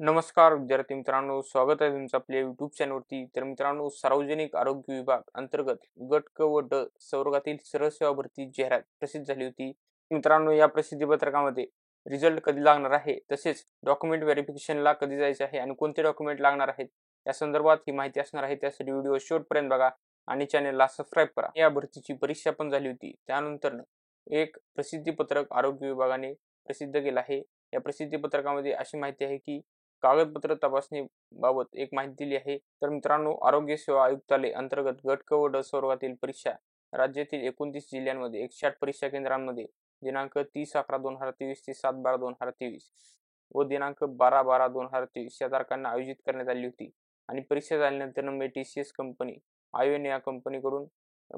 नमस्कार विद्यार्थी मित्रांनो, स्वागत आहे तुमचं आपल्या YouTube चॅनलवरती. तर मित्रांनो, सार्वजनिक आरोग्य विभाग अंतर्गत गट क व ड संवर्गातील सरळ सेवा भरती जाहिरात प्रसिद्ध झाली होती. मित्रांनो, या प्रसिद्धी पत्रकामध्ये रिझल्ट कधी लागणार आहे, तसेच डॉक्युमेंट व्हेरिफिकेशनला कधी जायचे आहे आणि कोणते डॉक्युमेंट लागणार आहेत, या संदर्भात ही माहिती असणार आहे. त्यासाठी व्हिडिओ शेवटपर्यंत बघा आणि चॅनलला सबस्क्राईब करा. या भरतीची परीक्षा पण झाली होती. त्यानंतर एक प्रसिद्धी पत्रक आरोग्य विभागाने प्रसिद्ध केलं आहे. या प्रसिद्धी पत्रकामध्ये अशी माहिती आहे की कागदपत्र तपासणीबाबत एक माहिती दिली आहे. तर मित्रांनो, आरोग्य सेवा आयुक्तालय अंतर्गत गट क व ड संवर्गातील परीक्षा राज्यातील 29 जिल्ह्यांमध्ये 108 परीक्षा केंद्रांमध्ये दिनांक 30/11/2023 ते 7/12/2023 व दिनांक 12/12/2023 या तारखांना आयोजित करण्यात आली होती. आणि परीक्षा झाल्यानंतर TCS कंपनी आयन या कंपनीकडून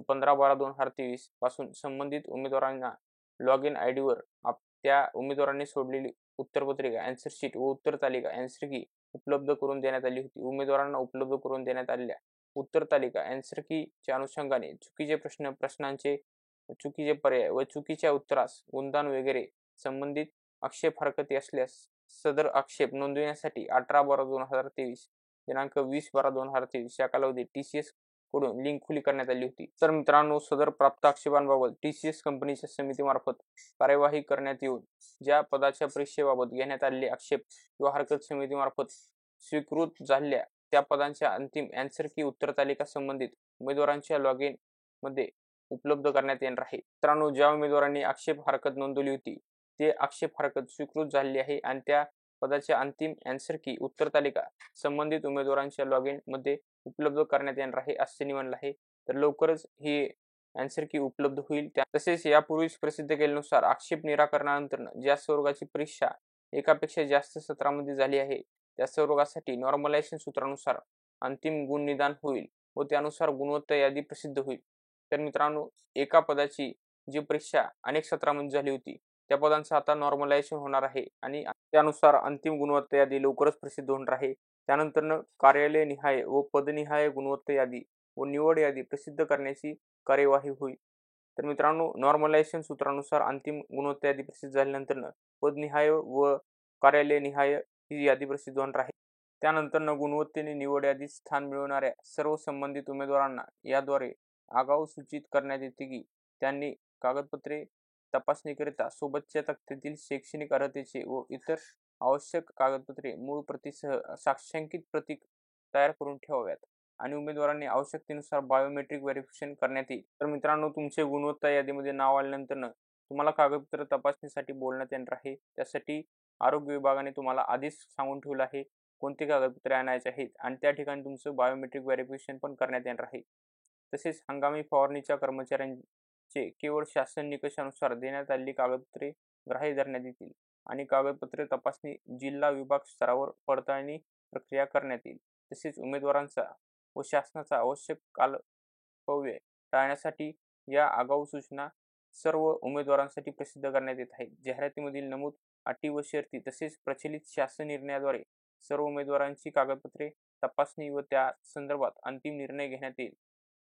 15/12/2023 पासून संबंधित उमेदवारांना लॉग इन आयडीवर त्या उमेदवारांनी सोडलेली उत्तरपत्रिका, आन्सर शीट व उत्तर तालिका, आन्सर की उपलब्ध करून देण्यात आली होती. उमेदवारांना उपलब्ध करून देण्यात आलेल्या उत्तर तालिका, आन्सर कीच्या अनुषंगाने चुकीचे प्रश्न, प्रश्नांचे चुकीचे पर्याय व चुकीच्या उत्तरास गुणदान वगैरे संबंधित आक्षेप हरकती असल्यास सदर आक्षेप नोंदविण्यासाठी 18/12/2023 दिनांक 20/12/2023 या कालावधीत TCS कडून लिंक खुली करण्यात आली होती. तर मित्रांनो, सदर प्राप्त आक्षेपांबाबत TCS कंपनीच्या समितीमार्फत कार्यवाही करण्यात येऊन ज्या पदाच्या परीक्षेबाबत घेण्यात आलेले आक्षेप किंवा हरकत समितीमार्फत स्वीकृत झालेल्या त्या पदांच्या अंतिम आन्सर की उत्तर तालिका संबंधित उमेदवारांच्या लॉग इन मध्ये उपलब्ध करण्यात येणार आहे. मित्रांनो, ज्या उमेदवारांनी आक्षेप हरकत नोंदवली होती ते आक्षेप हरकत स्वीकृत झालेली आहे आणि त्या पदाच्या अंतिम आन्सर की उत्तर तालिका संबंधित उमेदवारांच्या लॉग इन मध्ये उपलब्ध करण्यात येणार आहे असे म्हणलं आहे. तर लवकरच ही आन्सर की उपलब्ध होईल. तसेच यापूर्वीच प्रसिद्ध केल्यानुसार आक्षेप निराकरणानंतर ज्या संवर्गाची परीक्षा एकापेक्षा जास्त सत्रामध्ये झाली आहे त्या संवर्गासाठी नॉर्मलायझेशन सूत्रानुसार अंतिम गुण निदान होईल व त्यानुसार गुणवत्ता यादी प्रसिद्ध होईल. तर मित्रांनो, एका पदाची जी परीक्षा अनेक सत्रामध्ये झाली होती त्या पदांचं आता नॉर्मलायझेशन होणार आहे आणि त्यानुसार अंतिम गुणवत्ता यादी लवकरच प्रसिद्ध होणार आहे. त्यानंतर कार्यालय निहाय व पदनिहाय गुणवत्ता यादी व निवड यादी प्रसिद्ध करण्याची कार्यवाही होईल. तर मित्रांनो, नॉर्मलायझेशन सूत्रानुसार अंतिम गुणवत्ता यादी प्रसिद्ध झाल्यानंतर पदनिहाय व कार्यालयनिहाय ही यादी प्रसिद्ध होणार आहे. त्यानंतर गुणवत्तेने निवड यादीत स्थान मिळवणाऱ्या सर्व संबंधित उमेदवारांना याद्वारे आगाऊ सूचित करण्यात येते की त्यांनी कागदपत्रे तपासणीकरिता सोबतच्या तक्त्यातील शैक्षणिक अर्हतेचे व इतर आवश्यक कागदपत्रे मूळ प्रतीसह साक्षांकित प्रतीक तयार करून ठेवाव्यात आणि उमेदवारांनी आवश्यकतेनुसार बायोमेट्रिक व्हेरिफिकेशन करण्यात येईल. तर मित्रांनो, तुमचे गुणवत्ता यादीमध्ये नाव आल्यानंतर तुम्हाला कागदपत्र तपासणीसाठी बोलण्यात येणार आहे. त्यासाठी आरोग्य विभागाने तुम्हाला आधीच सांगून ठेवलं आहे कोणती कागदपत्रे आणायची आहेत आणि त्या ठिकाणी तुमचं बायोमेट्रिक व्हेरिफिकेशन पण करण्यात येणार आहे. तसेच हंगामी फवारणीच्या कर्मचाऱ्यांचे केवळ शासन निकषानुसार देण्यात आलेली कागदपत्रे ग्राह्य धरण्यात येतील आणि कागदपत्रे तपासणी जिल्हा विभाग स्तरावर पडताळणी प्रक्रिया करण्यात येईल. तसेच उमेदवारांचा व शासनाचा आवश्यक कालपव्यय टाळण्यासाठी या आगाऊ सूचना सर्व उमेदवारांसाठी प्रसिद्ध करण्यात येत आहेत. जाहिरातीमधील नमूद अटी व शर्ती तसेच प्रचलित शासन निर्णयाद्वारे सर्व उमेदवारांची कागदपत्रे तपासणी व त्या संदर्भात अंतिम निर्णय घेण्यात येईल.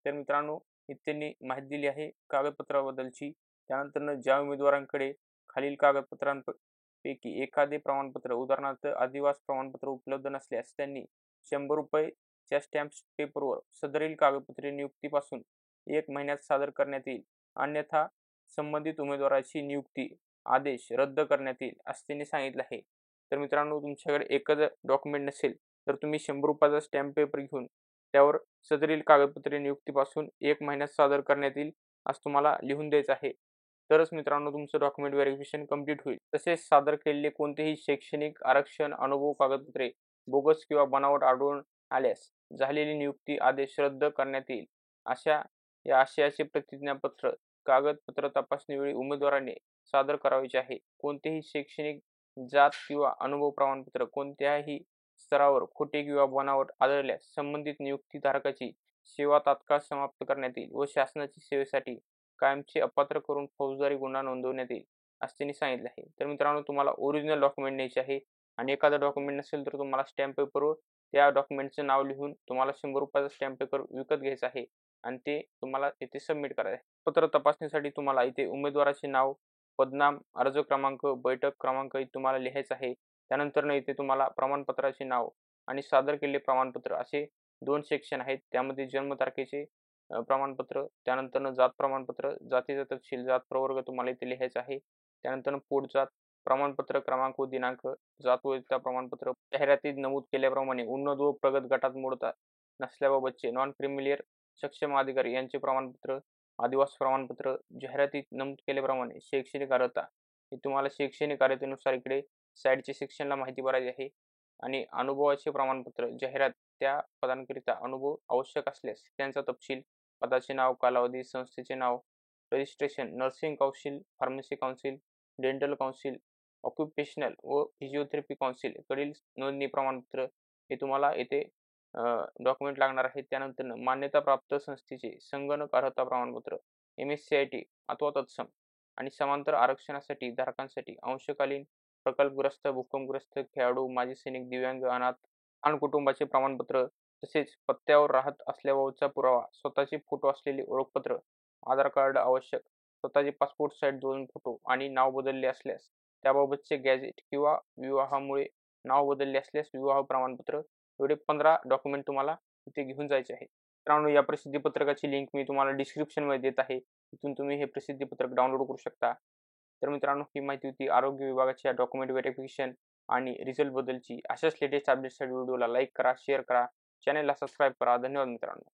तर मित्रांनो, त्यांनी माहिती दिली आहे कागदपत्राबद्दलची. त्यानंतर ज्या उमेदवारांकडे खालील कागदपत्रांपैकी एखादे प्रमाणपत्र उदाहरणार्थ आदिवास प्रमाणपत्र उपलब्ध नसल्यास त्यांनी 100 रुपयाच्या स्टॅम्प पेपरवर सदरील कागदपत्रे नियुक्तीपासून 1 महिन्यात सादर करण्यात येईल. अन्यथा संबंधित उमेदवाराची नियुक्ती आदेश रद्द करण्यात येईल असे त्यांनी सांगितले आहे. तर मित्रांनो, तुमच्याकडे एकच डॉक्युमेंट नसेल तर तुम्ही 100 रुपयाचा स्टॅम्प पेपर घेऊन त्यावर सदरील कागदपत्रे नियुक्तीपासून 1 महिन्यात सादर करण्यात येईल असं तुम्हाला लिहून द्यायचं आहे. तरच मित्रांनो तुमचं डॉक्युमेंट व्हेरिफिकेशन कंप्लीट होईल. तसेच सादर केलेले कोणतेही शैक्षणिक आरक्षण, अनुभव कागदपत्रे बोगस किंवा बनावट आढळून आल्यास झालेली नियुक्ती आदेश रद्द करण्यात येईल. या आशयाचे प्रतिज्ञापत्र कागदपत्र तपासणीवेळी उमेदवाराने सादर करावयाचे आहे. कोणतेही शैक्षणिक, जात किंवा अनुभव प्रमाणपत्र कोणत्याही स्तरावर खोटे किंवा बनावट आढळल्यास संबंधित नियुक्तीधारकाची सेवा तात्काळ समाप्त करण्यात येईल व शासनाची सेवेसाठी कायमचे अपात्र करून फौजदारी गुन्हा नोंदवण्यात येईल असे त्यांनी सांगितले आहे. तर मित्रांनो, तुम्हाला ओरिजिनल डॉक्युमेंट न्यायचे आहे आणि एखादा डॉक्युमेंट नसेल तर तुम्हाला स्टॅम्प पेपरवर त्या डॉक्युमेंटचं नाव लिहून तुम्हाला 100 रुपयाचा स्टॅम्प पेपर विकत घ्यायचा आहे आणि ते तुम्हाला इथे सबमिट करायचे आहे. पत्र तपासणीसाठी तुम्हाला इथे उमेदवाराचे नाव, पदनाम, अर्ज क्रमांक, बैठक क्रमांक तुम्हाला लिहायचा आहे. त्यानंतर इथे तुम्हाला प्रमाणपत्राचे नाव आणि सादर केलेले प्रमाणपत्र असे 2 सेक्शन आहेत. त्यामध्ये जन्मतारखेचे प्रमाणपत्र, त्यानंतर जात प्रमाणपत्र, जातीचा तपशील, जात प्रवर्ग तुम्हाला इथे लिहायचा आहे. त्यानंतर पोटजात प्रमाणपत्र क्रमांक व दिनांक, जात वैधता प्रमाणपत्र, जाहिरातीत नमूद केल्याप्रमाणे उन्नत व प्रगत गटात मोडता नसल्याबाबतचे नॉन क्रिमिलियर सक्षम अधिकारी यांचे प्रमाणपत्र, आदिवासी प्रमाणपत्र, जाहिरातीत नमूद केल्याप्रमाणे शैक्षणिक अर्हता हे तुम्हाला शैक्षणिक अर्हतेनुसार इकडे साईडच्या सेक्शनला माहिती भरायची आहे. आणि अनुभवाचे प्रमाणपत्र, जाहिरात त्या पदांकरिता अनुभव आवश्यक असल्यास त्यांचा तपशील, पदाचे नाव, कालावधी, संस्थेचे नाव, registration, nursing council, pharmacy council, dental council, occupational व फिजिओथेरपी काउन्सिल कडील नोंदणी प्रमाणपत्र हे तुम्हाला येथे डॉक्युमेंट लागणार आहे. त्यानंतर मान्यताप्राप्त संस्थेचे संगणक अर्हता प्रमाणपत्र, MSCIT अथवा तत्सम आणि समांतर आरक्षणासाठी धारकांसाठी अंशकालीन, प्रकल्पग्रस्त, भूकंपग्रस्त, खेळाडू, माजी सैनिक, दिव्यांग, अनाथ आणि कुटुंबाचे प्रमाणपत्र, तसेच पत्त्यावर राहत असल्याबाबतचा पुरावा, स्वतःचे फोटो असलेले ओळखपत्र, आधार कार्ड आवश्यक, स्वतःचे पासपोर्ट साइज 2 फोटो आणि नाव बदलले असल्यास त्याबाबतचे गॅझेट किंवा विवाहामुळे नाव बदलले असल्यास विवाह प्रमाणपत्र, एवढे 15 डॉक्युमेंट तुम्हाला इथे घेऊन जायचे आहे. मित्रांनो, या प्रसिद्धीपत्रकाची लिंक मी तुम्हाला डिस्क्रिप्शनमध्ये देत आहे. तिथून तुम्ही हे प्रसिद्धीपत्रक डाउनलोड करू शकता. तर मित्रांनो, ही माहिती होती आरोग्य विभागाच्या डॉक्युमेंट व्हेरिफिकेशन आणि रिझल्ट बद्दलची. अशाच लेटेस्ट अपडेट्ससाठी व्हिडिओला लाईक करा, शेअर करा, चॅनलला सबस्क्राईब करा. धन्यवाद मित्रांनो.